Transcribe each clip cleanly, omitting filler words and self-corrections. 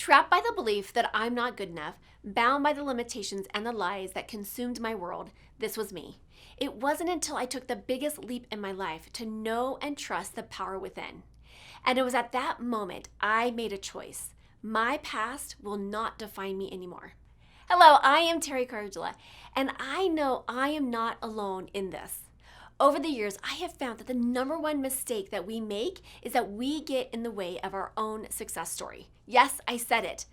Trapped by the belief that I'm not good enough, bound by the limitations and the lies that consumed my world, this was me. It wasn't until I took the biggest leap in my life to know and trust the power within. And it was at that moment I made a choice. My past will not define me anymore. Hello, I am Teri, and I know I am not alone in this. Over the years, I have found that the number one mistake that we make is that we get in the way of our own success story. Yes, I said it.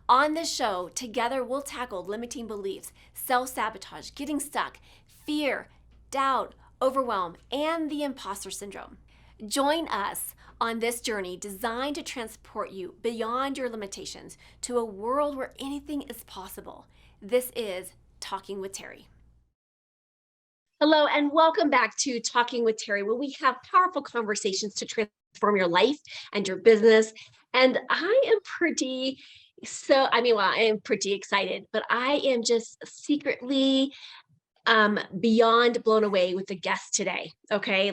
On this show, together we'll tackle limiting beliefs, self-sabotage, getting stuck, fear, doubt, overwhelm, and the imposter syndrome. Join us on this journey designed to transport you beyond your limitations to a world where anything is possible. This is Talking with Teri. Hello, and welcome back to Talking with Teri, where we have powerful conversations to transform your life and your business. And I am pretty excited, but I am just secretly beyond blown away with the guest today. Okay,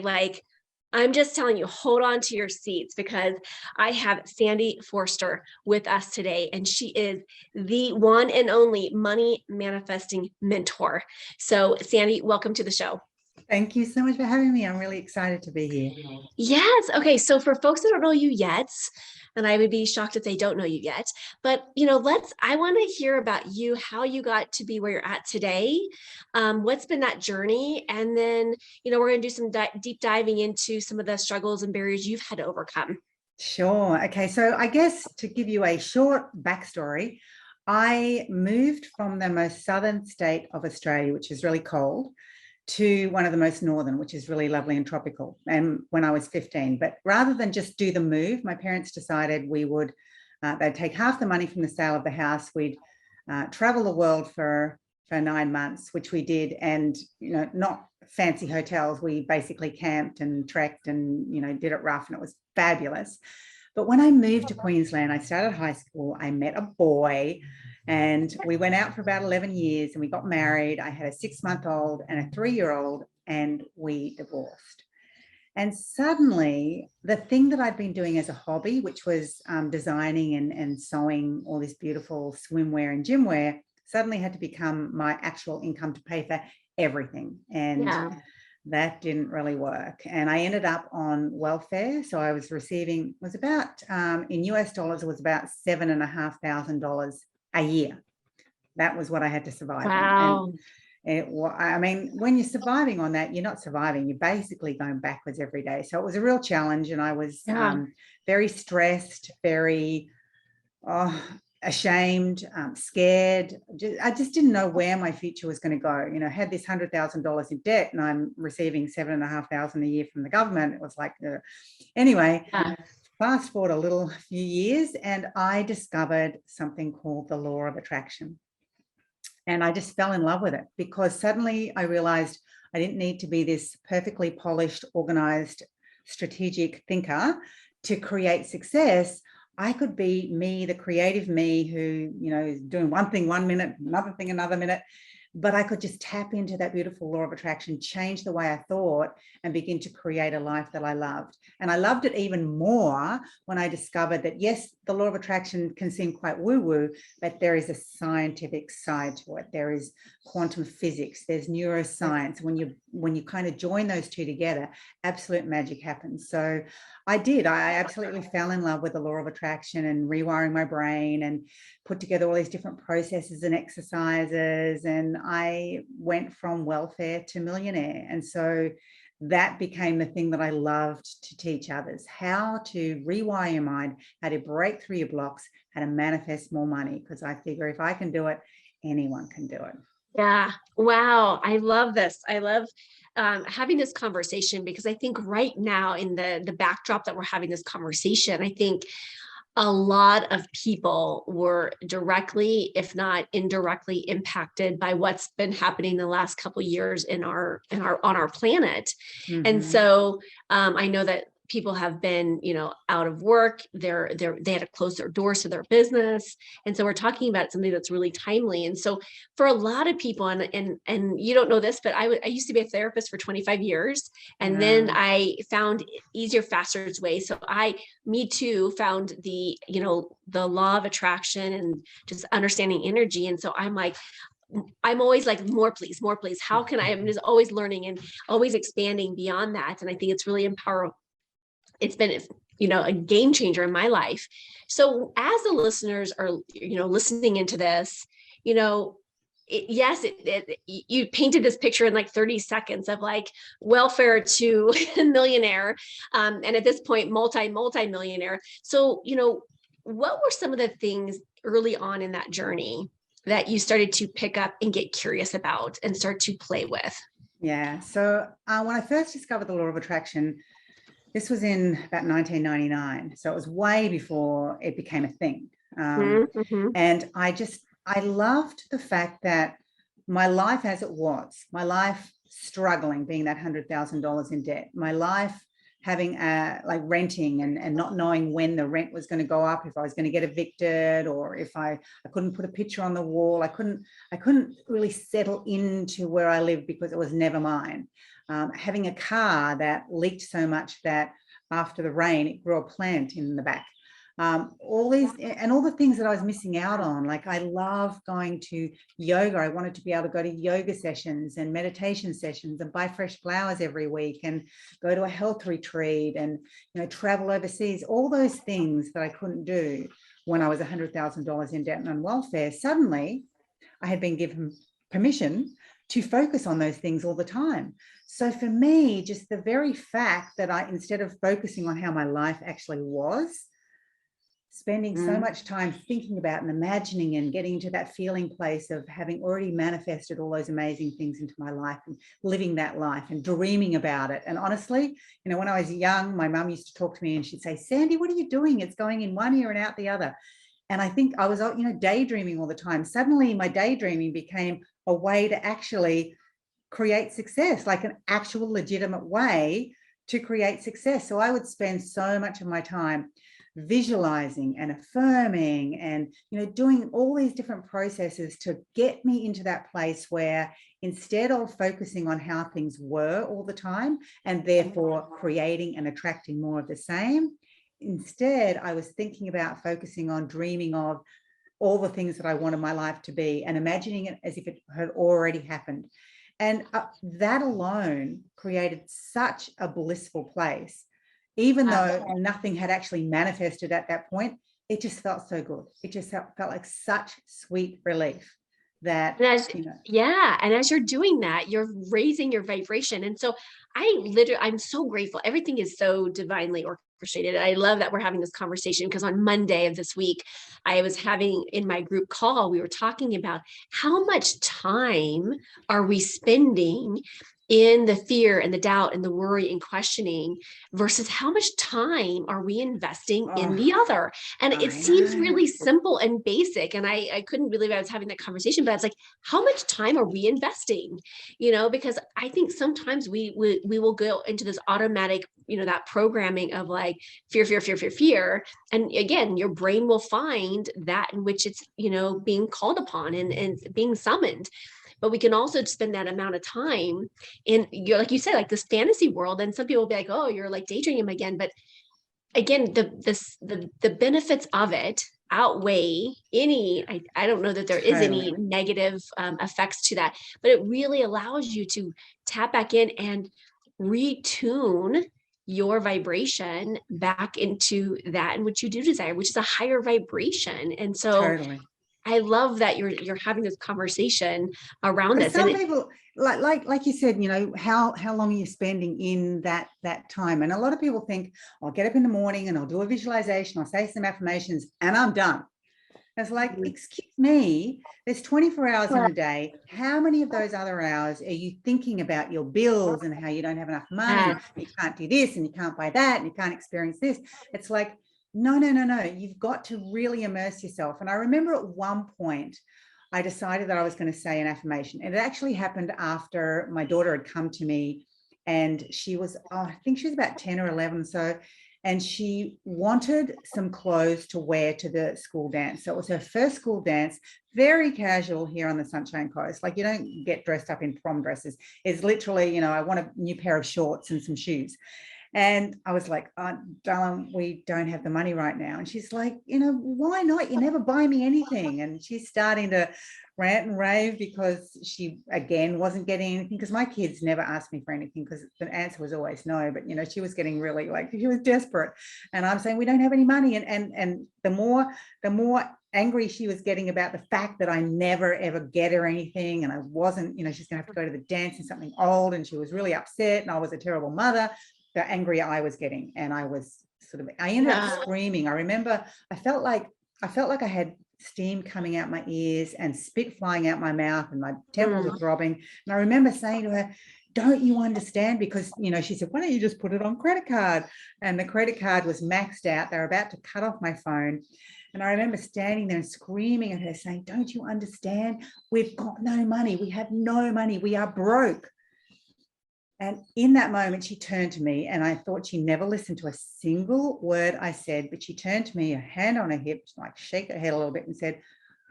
I'm just telling you, hold on to your seats because I have Sandy Forster with us today, and she is the one and only money manifesting mentor. So, Sandy, welcome to the show. Thank you so much for having me. I'm really excited to be here. Yes. Okay. So for folks that don't know you yet, and I would be shocked if they don't know you yet, but I want to hear about you, how you got to be where you're at today. What's been that journey? And then, we're going to do some deep diving into some of the struggles and barriers you've had to overcome. Sure. Okay. So I guess to give you a short backstory, I moved from the most southern state of Australia, which is really cold, to one of the most northern, which is really lovely and tropical. And when I was 15, but rather than just do the move, my parents decided they'd take half the money from the sale of the house. We'd travel the world for 9 months, which we did. And, not fancy hotels. We basically camped and trekked and, did it rough, and it was fabulous. But when I moved to Queensland, I started high school, I met a boy, and we went out for about 11 years and we got married. I had a 6-month-old and a 3-year-old, and we divorced. And suddenly the thing that I'd been doing as a hobby, which was designing and sewing all this beautiful swimwear and gymwear, suddenly had to become my actual income to pay for everything. And that didn't really work. And I ended up on welfare. So I was receiving, it was about, in US dollars, it was about $7,500 a year. That was what I had to survive on. And when you're surviving on that, you're not surviving, you're basically going backwards every day. So it was a real challenge. And I was very stressed, very ashamed, scared. I just didn't know where my future was going to go. I had this $100,000 in debt, and I'm receiving $7,500 a year from the government. It was like, anyway, fast forward a few years, and I discovered something called the law of attraction. And I just fell in love with it, because suddenly I realized I didn't need to be this perfectly polished, organized, strategic thinker to create success. I could be me, the creative me, who, is doing one thing 1 minute, another thing another minute. But I could just tap into that beautiful law of attraction, change the way I thought, and begin to create a life that I loved. And I loved it even more when I discovered that, yes, the law of attraction can seem quite woo-woo, but there is a scientific side to it. There is quantum physics, there's neuroscience. When you kind of join those two together, absolute magic happens. So I absolutely fell in love with the law of attraction and rewiring my brain, and put together all these different processes and exercises. And I went from welfare to millionaire. And so that became the thing that I loved to teach others: how to rewire your mind, how to break through your blocks, how to manifest more money. Because I figure if I can do it, anyone can do it. Yeah. Wow. I love this. I love having this conversation, because I think right now, in the backdrop that we're having this conversation, I think a lot of people were directly, if not indirectly, impacted by what's been happening the last couple of years on our planet. Mm-hmm. And so I know that people have been, out of work. They had to close their doors to their business. And so we're talking about something that's really timely. And so for a lot of people, and you don't know this, but I used to be a therapist for 25 years. And then I found easier, faster ways. So me too, found the law of attraction and just understanding energy. And so I'm always like, more please. How can I'm just always learning and always expanding beyond that. And I think it's really empowering. It's been, a game changer in my life. So as the listeners are, listening into this, you painted this picture in like 30 seconds of like welfare to millionaire. And at this point, multi-millionaire. So, what were some of the things early on in that journey that you started to pick up and get curious about and start to play with? Yeah. So when I first discovered the law of attraction, this was in about 1999. So it was way before it became a thing. And I loved the fact that my life as it was, my life struggling, being that $100,000 in debt, my life having like renting and not knowing when the rent was going to go up, if I was going to get evicted, or if I couldn't put a picture on the wall. I couldn't really settle into where I lived because it was never mine. Having a car that leaked so much that after the rain, it grew a plant in the back. All the things that I was missing out on. Like, I love going to yoga. I wanted to be able to go to yoga sessions and meditation sessions and buy fresh flowers every week and go to a health retreat and, travel overseas. All those things that I couldn't do when I was $100,000 in debt and on welfare. Suddenly, I had been given permission to focus on those things all the time. So for me, just the very fact that instead of focusing on how my life actually was, spending so much time thinking about and imagining and getting into that feeling place of having already manifested all those amazing things into my life and living that life and dreaming about it. And honestly, when I was young, my mum used to talk to me and she'd say, Sandy, what are you doing? It's going in one ear and out the other. And I think I was, daydreaming all the time. Suddenly my daydreaming became a way to actually create success, like an actual legitimate way to create success. So I would spend so much of my time visualizing and affirming and, doing all these different processes to get me into that place where, instead of focusing on how things were all the time and therefore creating and attracting more of the same, instead I was thinking about focusing on dreaming of all the things that I wanted my life to be and imagining it as if it had already happened. And that alone created such a blissful place. Even though nothing had actually manifested at that point, it just felt so good. It just felt like such sweet relief that, and as you're doing that, you're raising your vibration. And so I'm so grateful. Everything is so divinely orchestrated. I love that we're having this conversation, because on Monday of this week, I was having in my group call, we were talking about how much time are we spending in the fear and the doubt and the worry and questioning versus how much time are we investing in the other. And it seems really simple and basic. And I couldn't believe I was having that conversation, but I was like, how much time are we investing? Because I think sometimes we will go into this automatic, that programming of like fear. And again, your brain will find that in which it's, being called upon and being summoned. But we can also spend that amount of time in, like you said, like this fantasy world. And some people will be like, oh, you're like daydreaming again. But again, the benefits of it outweigh any, I don't know that there is any negative effects to that, but it really allows you to tap back in and retune your vibration back into that in which you do desire, which is a higher vibration. And so I love that you're having this conversation around this. Some people, like you said, how long are you spending in that time? And a lot of people think, I'll get up in the morning and I'll do a visualization, I'll say some affirmations and I'm done. It's like, excuse me, there's 24 hours in a day. How many of those other hours are you thinking about your bills and how you don't have enough money, you can't do this and you can't buy that and you can't experience this? It's like, no. You've got to really immerse yourself. And I remember at one point, I decided that I was going to say an affirmation. And it actually happened after my daughter had come to me and she was, I think she was about 10 or 11. So, and she wanted some clothes to wear to the school dance. So it was her first school dance, very casual here on the Sunshine Coast. Like, you don't get dressed up in prom dresses. It's literally, I want a new pair of shorts and some shoes. And I was like, darling, we don't have the money right now. And she's like, why not? You never buy me anything. And she's starting to rant and rave because she, again, wasn't getting anything, because my kids never asked me for anything because the answer was always no. But, she was getting really, like, she was desperate. And I'm saying, we don't have any money. And the more angry she was getting about the fact that I never ever get her anything, and I wasn't, she's gonna have to go to the dance in something old, and she was really upset, and I was a terrible mother, the angrier I was getting. And I ended up screaming. I remember I felt like I had steam coming out my ears and spit flying out my mouth, and my temples were throbbing. And I remember saying to her, don't you understand? Because, she said, why don't you just put it on credit card? And the credit card was maxed out. They were about to cut off my phone. And I remember standing there and screaming at her, saying, don't you understand? We've got no money. We have no money. We are broke. And in that moment, she turned to me, and I thought she never listened to a single word I said, but she turned to me, a hand on her hip, like shake her head a little bit, and said,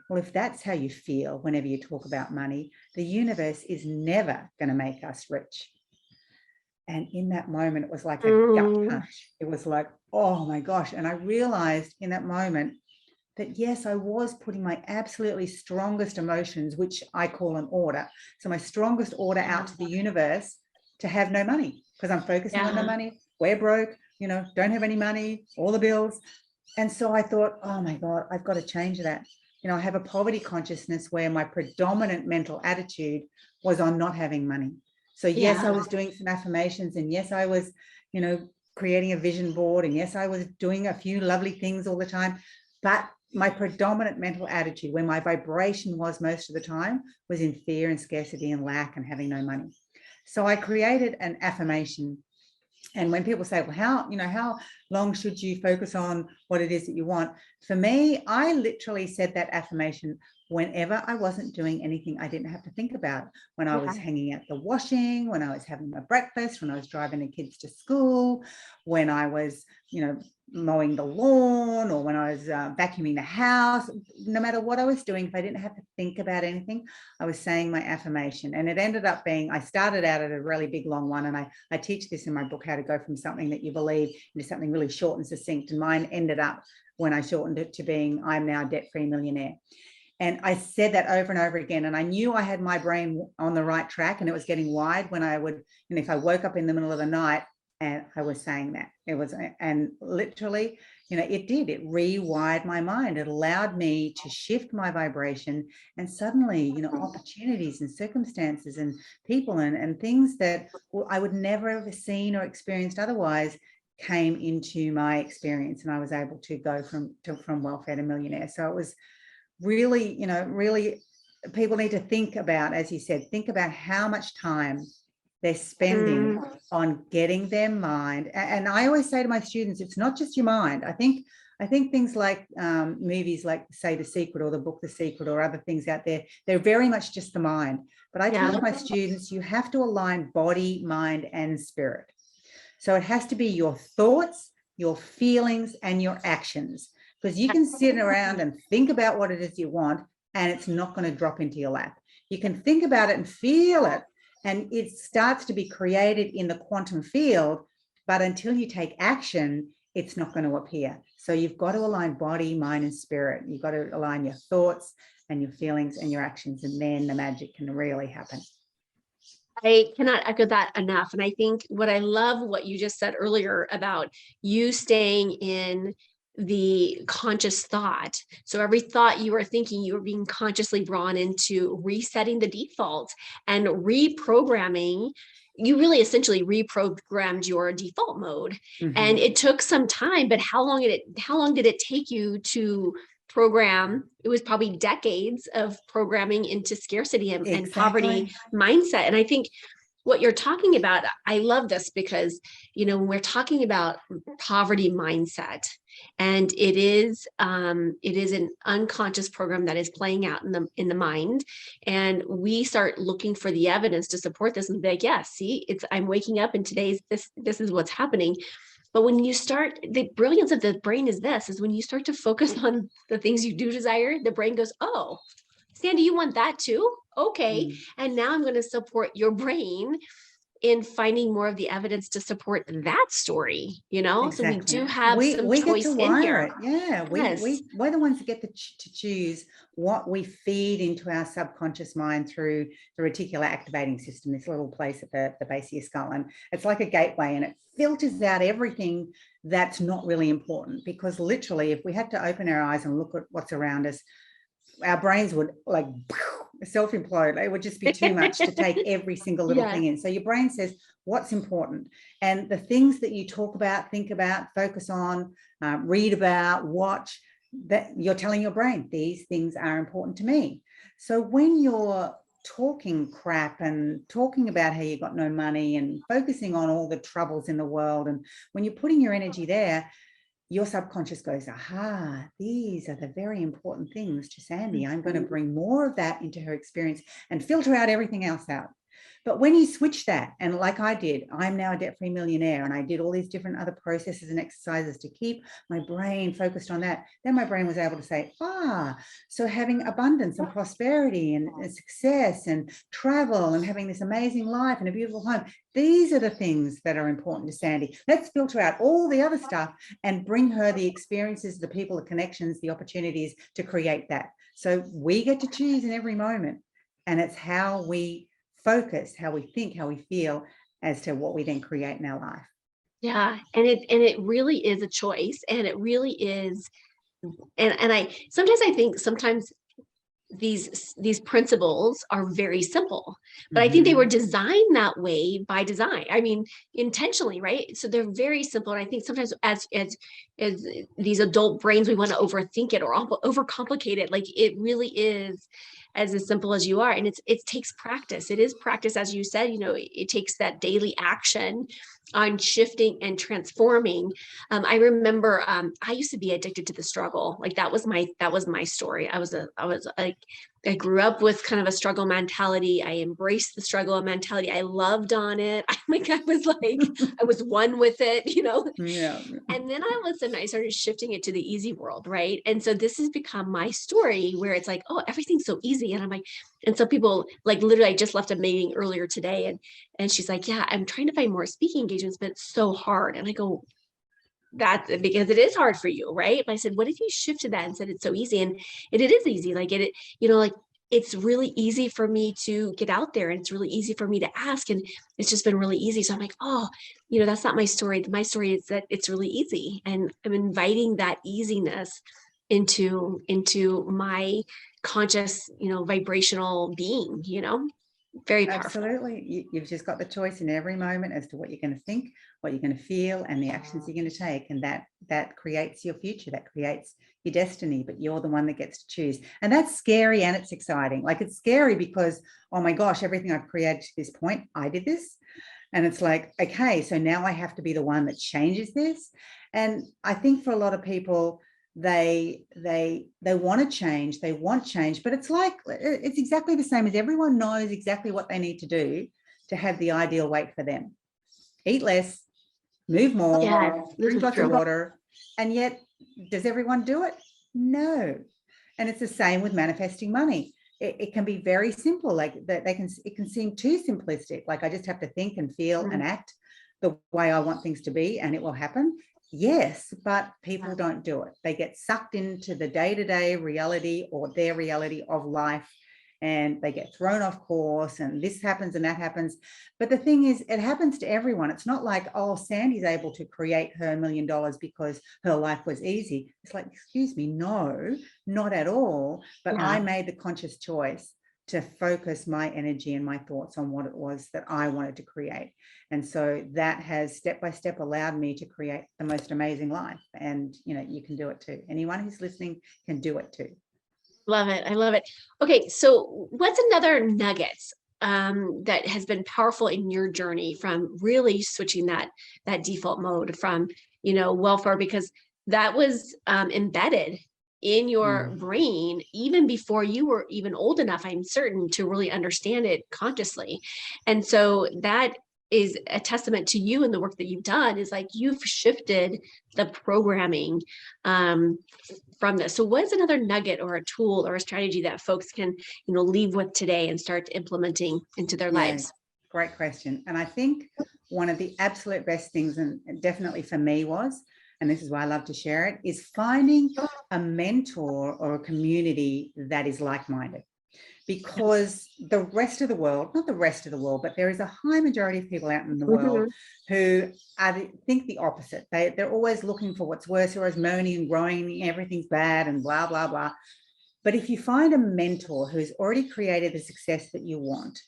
well, if that's how you feel whenever you talk about money, the universe is never going to make us rich. And in that moment, it was like a gut punch. It was like, oh my gosh. And I realized in that moment that, yes, I was putting my absolutely strongest emotions, which I call an order. So my strongest order out to the universe to have no money, because I'm focusing on no money. We're broke, don't have any money, all the bills. And so I thought, oh my God, I've got to change that. I have a poverty consciousness where my predominant mental attitude was on not having money. So yes, I was doing some affirmations, and yes, I was, creating a vision board, and yes, I was doing a few lovely things all the time. But my predominant mental attitude, where my vibration was most of the time, was in fear and scarcity and lack and having no money. So I created an affirmation. And when people say, well, how long should you focus on what it is that you want? For me, I literally said that affirmation whenever I wasn't doing anything I didn't have to think about. When I was hanging out the washing, when I was having my breakfast, when I was driving the kids to school, when I was, mowing the lawn, or when I was vacuuming the house, no matter what I was doing, if I didn't have to think about anything, I was saying my affirmation. And it ended up being, I started out at a really big, long one. And I teach this in my book, How to Go from Something That You Believe into something really short and succinct. And mine ended up, when I shortened it, to being, I'm now a debt-free millionaire. And I said that over and over again. And I knew I had my brain on the right track, and it was getting wide when I would, and if I woke up in the middle of the night and I was saying that, it was, and literally, it did, it rewired my mind. It allowed me to shift my vibration, and suddenly, opportunities and circumstances and people and things that I would never have seen or experienced otherwise came into my experience. And I was able to go from welfare to millionaire. So it was really, really, people need to think about, as you said, think about how much time they're spending on getting their mind. And I always say to my students, it's not just your mind. I think things like movies like, say, The Secret, or the book The Secret, or other things out there, they're very much just the mind. But I tell my students, you have to align body, mind, and spirit. So it has to be your thoughts, your feelings, and your actions. Because you can sit around and think about what it is you want, and it's not going to drop into your lap. You can think about it and feel it, and it starts to be created in the quantum field, but until you take action, it's not going to appear. So you've got to align body, mind, and spirit. You've got to align your thoughts and your feelings and your actions, and then the magic can really happen. I cannot echo that enough. And I think what you just said earlier about you staying in the conscious thought. So every thought you were thinking, you were being consciously drawn into resetting the default and reprogramming. You really essentially reprogrammed your default mode. And it took some time, but how long did it take you to program? It was probably decades of programming into scarcity and poverty mindset. And I think what you're talking about, I love this because, when we're talking about poverty mindset, and it is an unconscious program that is playing out in the mind, and we start looking for the evidence to support this and be like, yeah, see, I'm waking up and this is what's happening. But when you start, the brilliance of the brain is when you start to focus on the things you do desire, the brain goes, oh, Sandy, you want that too? Okay. And now I'm going to support your brain in finding more of the evidence to support that story, Exactly. So we do have some we get choice to in wire here. it. Yeah, Yes. we're the ones that get to choose what we feed into our subconscious mind through the reticular activating system, this little place at the base of your skull. And it's like a gateway, and it filters out everything that's not really important. Because literally, if we had to open our eyes and look at what's around us, our brains would like self-implode. It would just be too much to take every single little thing in. So your brain says what's important, and the things that you talk about, think about, focus on, read about, watch, that you're telling your brain these things are important to me. So when you're talking crap and talking about how you got no money and focusing on all the troubles in the world, and when you're putting your energy there, your subconscious goes, aha, these are the very important things to Sandy. I'm going to bring more of that into her experience and filter out everything else out. But when you switch that, and like I did, I'm now a debt-free millionaire, and I did all these different other processes and exercises to keep my brain focused on that. Then my brain was able to say, so having abundance and prosperity and success and travel and having this amazing life and a beautiful home, these are the things that are important to Sandy. Let's filter out all the other stuff and bring her the experiences, the people, the connections, the opportunities to create that. So we get to choose in every moment, and it's how we focus, how we think, how we feel as to what we then create in our life. Yeah. And it really is a choice, and it really is. And I think sometimes these principles are very simple, but I think they were designed that way by design. I mean, intentionally, right? So they're very simple. And I think sometimes as these adult brains, we want to overthink it or overcomplicate it. Like it really is as simple as you are. And it takes practice. It is practice, as you said, it takes that daily action on shifting and transforming. I remember I used to be addicted to the struggle. Like that was my story. I grew up with kind of a struggle mentality. I embraced the struggle mentality. I loved on it. I was one with it, Yeah. And then all of a sudden I started shifting it to the easy world, right? And so this has become my story where it's like, oh, everything's so easy. And I'm like, and so people like literally, I just left a meeting earlier today, and she's like, yeah, I'm trying to find more speaking engagements, but it's so hard. And I go, that's because it is hard for you, right? But I said, what if you shifted that and said it's so easy? And it is easy. Like like it's really easy for me to get out there, and it's really easy for me to ask, and it's just been really easy. So I'm like, oh, that's not my story. My story is that it's really easy, and I'm inviting that easiness into my conscious, vibrational being, very powerful. Absolutely. You've just got the choice in every moment as to what you're going to think, what you're going to feel, and the actions you're going to take. And that creates your future, that creates your destiny, but you're the one that gets to choose. And that's scary, and it's exciting. Like it's scary because, oh my gosh, everything I've created to this point, I did this. And it's like, okay, so now I have to be the one that changes this. And I think for a lot of people, they want to change, they want change, but it's exactly the same as everyone knows exactly what they need to do to have the ideal weight for them. Eat less, move more, drink lots of water. And yet, does everyone do it? No. And it's the same with manifesting money. It can be very simple, like that it can seem too simplistic. Like I just have to think and feel and act the way I want things to be, and it will happen. Yes, but people don't do it. They get sucked into the day-to-day reality or their reality of life, and they get thrown off course, and this happens and that happens. But the thing is, it happens to everyone. It's not like, oh, Sandy's able to create her $1 million because her life was easy. It's like, excuse me, no, not at all. But I made the conscious choice to focus my energy and my thoughts on what it was that I wanted to create. And so that has step by step allowed me to create the most amazing life. And, you can do it too. Anyone who's listening can do it too. Love it. I love it. Okay. So what's another nuggets that has been powerful in your journey from really switching that default mode from, welfare, because that was embedded in your brain even before you were even old enough, I'm certain, to really understand it consciously. And so that is a testament to you and the work that you've done, is like you've shifted the programming from this. So what's another nugget or a tool or a strategy that folks can, leave with today and start implementing into their lives? Great question. And I think one of the absolute best things, and definitely for me was, and this is why I love to share it, is finding a mentor or a community that is like-minded. Because the rest of the world, not the rest of the world, but there is a high majority of people out in the world who think the opposite. They're always looking for what's worse, they're always moaning and groaning, everything's bad and blah, blah, blah. But if you find a mentor who's already created the success that you want,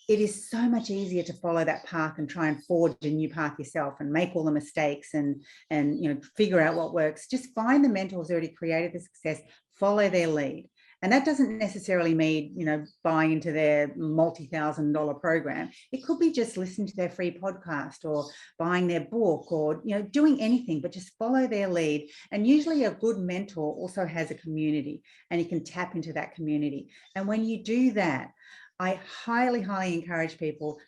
it is so much easier to follow that path and try and forge a new path yourself and make all the mistakes and figure out what works. Just find the mentor who's already created the success, follow their lead. And that doesn't necessarily mean, buying into their multi-$1,000 program. It could be just listening to their free podcast or buying their book or, doing anything, but just follow their lead. And usually a good mentor also has a community, and you can tap into that community. And when you do that, I highly, highly encourage people,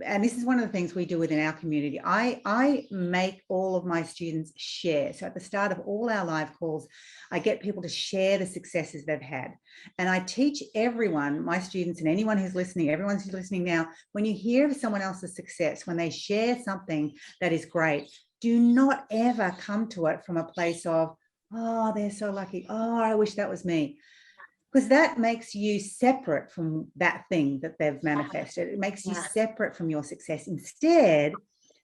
and this is one of the things we do within our community. I make all of my students share. So at the start of all our live calls, I get people to share the successes they've had. And I teach everyone, my students and anyone who's listening, everyone who's listening now, when you hear of someone else's success, when they share something that is great, do not ever come to it from a place of, oh, they're so lucky. Oh, I wish that was me. Because that makes you separate from that thing that they've manifested. It makes you separate from your success. Instead,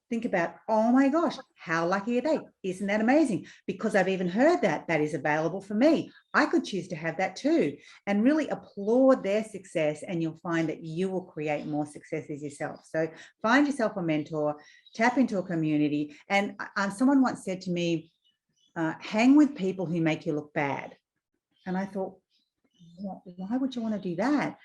think about, oh my gosh, how lucky are they? Isn't that amazing? Because I've even heard that is available for me. I could choose to have that too. And really applaud their success, and you'll find that you will create more successes yourself. So find yourself a mentor, tap into a community. And someone once said to me, hang with people who make you look bad. And I thought, why would you want to do that?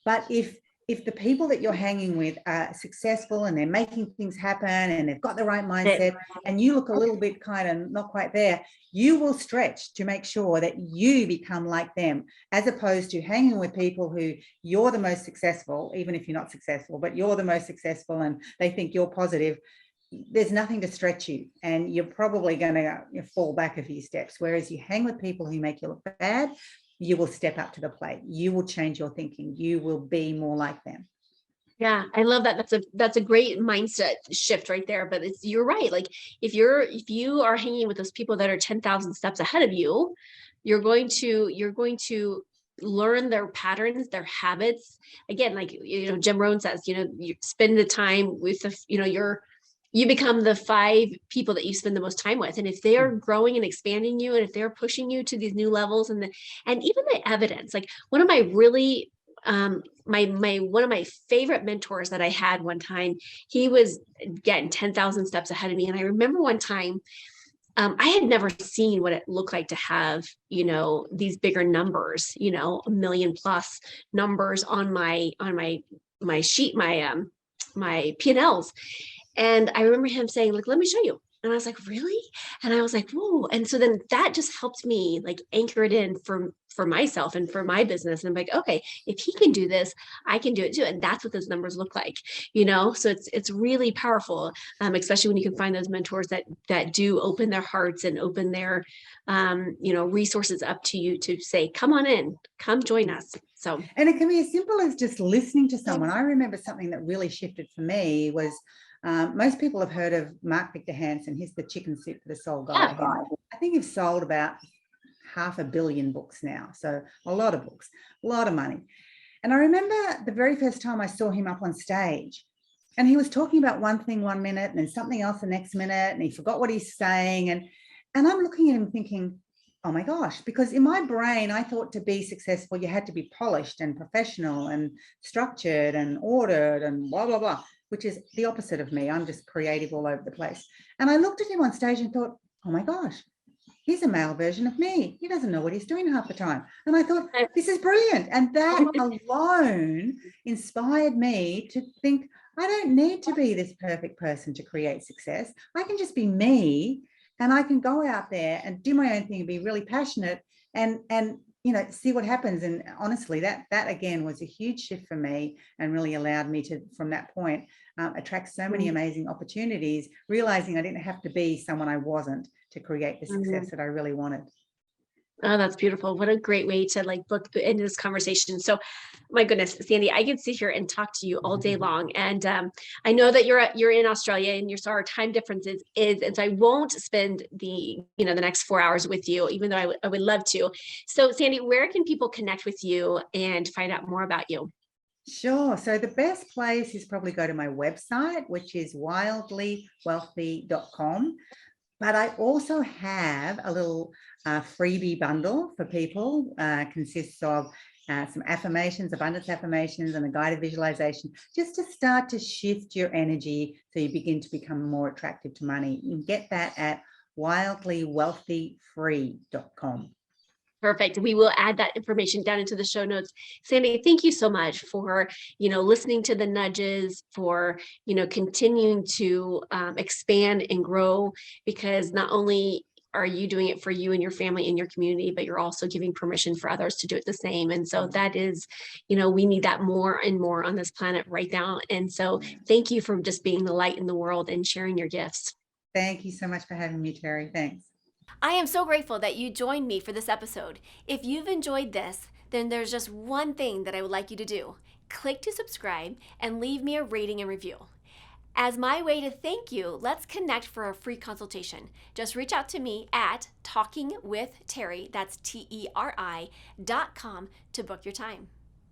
But if the people that you're hanging with are successful and they're making things happen and they've got the right mindset, and you look a little bit kind of not quite there, you will stretch to make sure that you become like them, as opposed to hanging with people who you're the most successful, even if you're not successful, but you're the most successful and they think you're positive. There's nothing to stretch you, and you're probably going to fall back a few steps. Whereas you hang with people who make you look bad, you will step up to the plate. You will change your thinking. You will be more like them. Yeah, I love that. That's a great mindset shift right there. But you're right. Like if you are hanging with those people that are 10,000 steps ahead of you, you're going to learn their patterns, their habits. Again, like Jim Rohn says, you spend the time with you become the 5 people that you spend the most time with. And if they are growing and expanding you, and if they're pushing you to these new levels, and even the evidence, like one of my really, one of my favorite mentors that I had one time, he was getting 10,000 steps ahead of me. And I remember one time, I had never seen what it looked like to have, these bigger numbers, 1 million plus numbers on my sheet, my P&Ls. And I remember him saying, like, let me show you. And I was like, really? And I was like, whoa. And so then that just helped me like anchor it in for myself and for my business. And I'm like, okay, if he can do this, I can do it too. And that's what those numbers look like, so it's really powerful, especially when you can find those mentors that do open their hearts and open their, resources up to you to say, come on in, come join us. So, and it can be as simple as just listening to someone. I remember something that really shifted for me was, most people have heard of Mark Victor Hansen. He's the chicken soup for the soul guy. Yeah. I think he's sold about 500 million books now. So a lot of books, a lot of money. And I remember the very first time I saw him up on stage, and he was talking about one thing 1 minute and then something else the next minute, and he forgot what he's saying. And I'm looking at him thinking, oh my gosh, because in my brain, I thought to be successful, you had to be polished and professional and structured and ordered and blah, blah, blah, which is the opposite of me. I'm just creative all over the place. And I looked at him on stage and thought, oh my gosh, he's a male version of me. He doesn't know what he's doing half the time. And I thought, this is brilliant. And that alone inspired me to think, I don't need to be this perfect person to create success. I can just be me, and I can go out there and do my own thing and be really passionate and see what happens. And honestly, that again was a huge shift for me, and really allowed me to, from that point, attract so many amazing opportunities, realizing I didn't have to be someone I wasn't to create the success that I really wanted. Oh, that's beautiful. What a great way to look into this conversation. So, my goodness, Sandy, I could sit here and talk to you all day long. And I know that you're in Australia, and our time differences and so I won't spend the next 4 hours with you, even though I would love to. So, Sandy, where can people connect with you and find out more about you? Sure. So the best place is probably go to my website, which is wildlywealthy.com. But I also have a little freebie bundle for people. Consists of some affirmations, abundance affirmations, and a guided visualization, just to start to shift your energy so you begin to become more attractive to money. You can get that at wildlywealthyfree.com. Perfect. We will add that information down into the show notes. Sandy, thank you so much for, listening to the nudges, for, continuing to expand and grow, because not only are you doing it for you and your family and your community, but you're also giving permission for others to do it the same. And so that is, we need that more and more on this planet right now. And so thank you for just being the light in the world and sharing your gifts. Thank you so much for having me, Teri. Thanks. I am so grateful that you joined me for this episode. If you've enjoyed this, then there's just one thing that I would like you to do. Click to subscribe and leave me a rating and review. As my way to thank you, let's connect for a free consultation. Just reach out to me at talkingwithteri, that's TERI.com, to book your time.